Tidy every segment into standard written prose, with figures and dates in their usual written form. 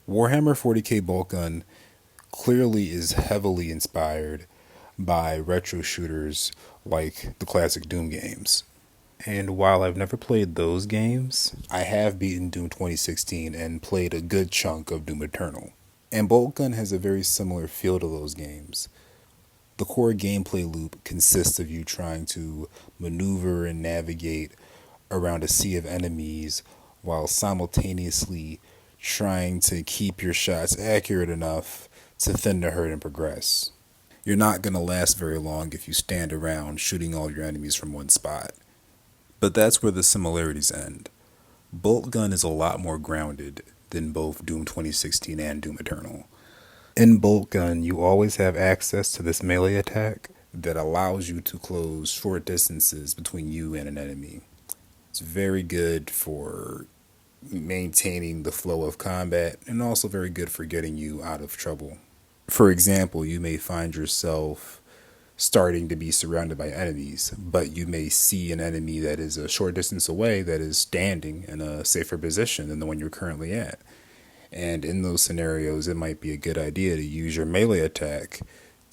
Warhammer 40k Boltgun clearly is heavily inspired by retro shooters like the classic Doom games. And while I've never played those games, I have beaten Doom 2016 and played a good chunk of Doom Eternal. And Boltgun has a very similar feel to those games. The core gameplay loop consists of you trying to maneuver and navigate around a sea of enemies while simultaneously trying to keep your shots accurate enough to thin the herd and progress. You're not going to last very long if you stand around shooting all your enemies from one spot. But that's where the similarities end. Boltgun is a lot more grounded than both Doom 2016 and Doom Eternal. In Boltgun, you always have access to this melee attack that allows you to close short distances between you and an enemy. It's very good for maintaining the flow of combat and also very good for getting you out of trouble. For example, you may find yourself starting to be surrounded by enemies, but you may see an enemy that is a short distance away that is standing in a safer position than the one you're currently at. And in those scenarios, it might be a good idea to use your melee attack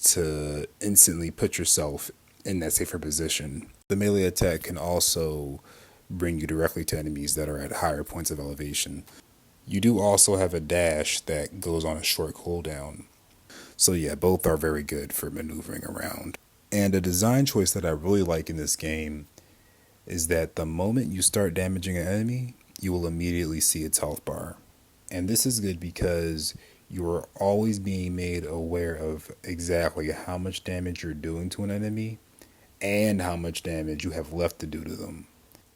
to instantly put yourself in that safer position. The melee attack can also bring you directly to enemies that are at higher points of elevation. You do also have a dash that goes on a short cooldown. So yeah, both are very good for maneuvering around. And a design choice that I really like in this game is that the moment you start damaging an enemy, you will immediately see its health bar. And this is good because you are always being made aware of exactly how much damage you're doing to an enemy and how much damage you have left to do to them.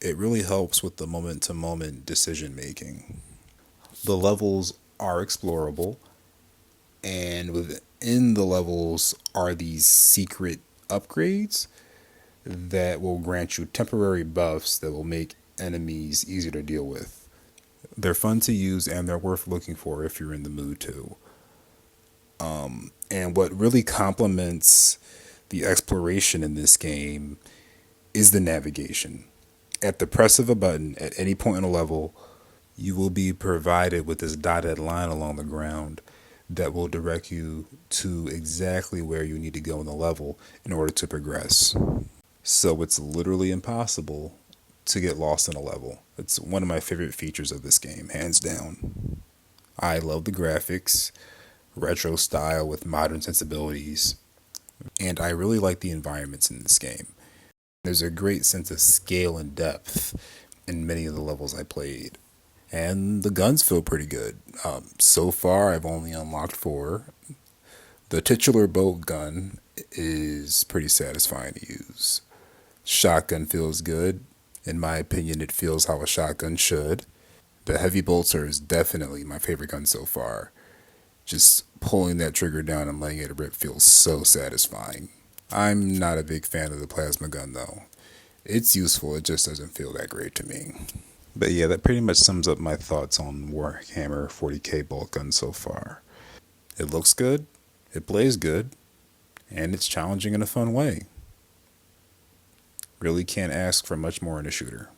It really helps with the moment-to-moment decision making. The levels are explorable, and within the levels are these secret upgrades that will grant you temporary buffs that will make enemies easier to deal with. They're fun to use and they're worth looking for if you're in the mood to. And what really complements the exploration in this game is the navigation. At the press of a button at any point in a level, you will be provided with this dotted line along the ground that will direct you to exactly where you need to go in the level in order to progress. So it's literally impossible to get lost in a level. It's one of my favorite features of this game, hands down. I love the graphics, retro style with modern sensibilities, and I really like the environments in this game. There's a great sense of scale and depth in many of the levels I played. And the guns feel pretty good. So far, I've only unlocked 4. The titular bolt gun is pretty satisfying to use. Shotgun feels good. In my opinion, it feels how a shotgun should. The heavy bolter is definitely my favorite gun so far. Just pulling that trigger down and letting it rip feels so satisfying. I'm not a big fan of the plasma gun though. It's useful, it just doesn't feel that great to me. But yeah, that pretty much sums up my thoughts on Warhammer 40k Boltgun so far. It looks good, it plays good, and it's challenging in a fun way. Really can't ask for much more in a shooter.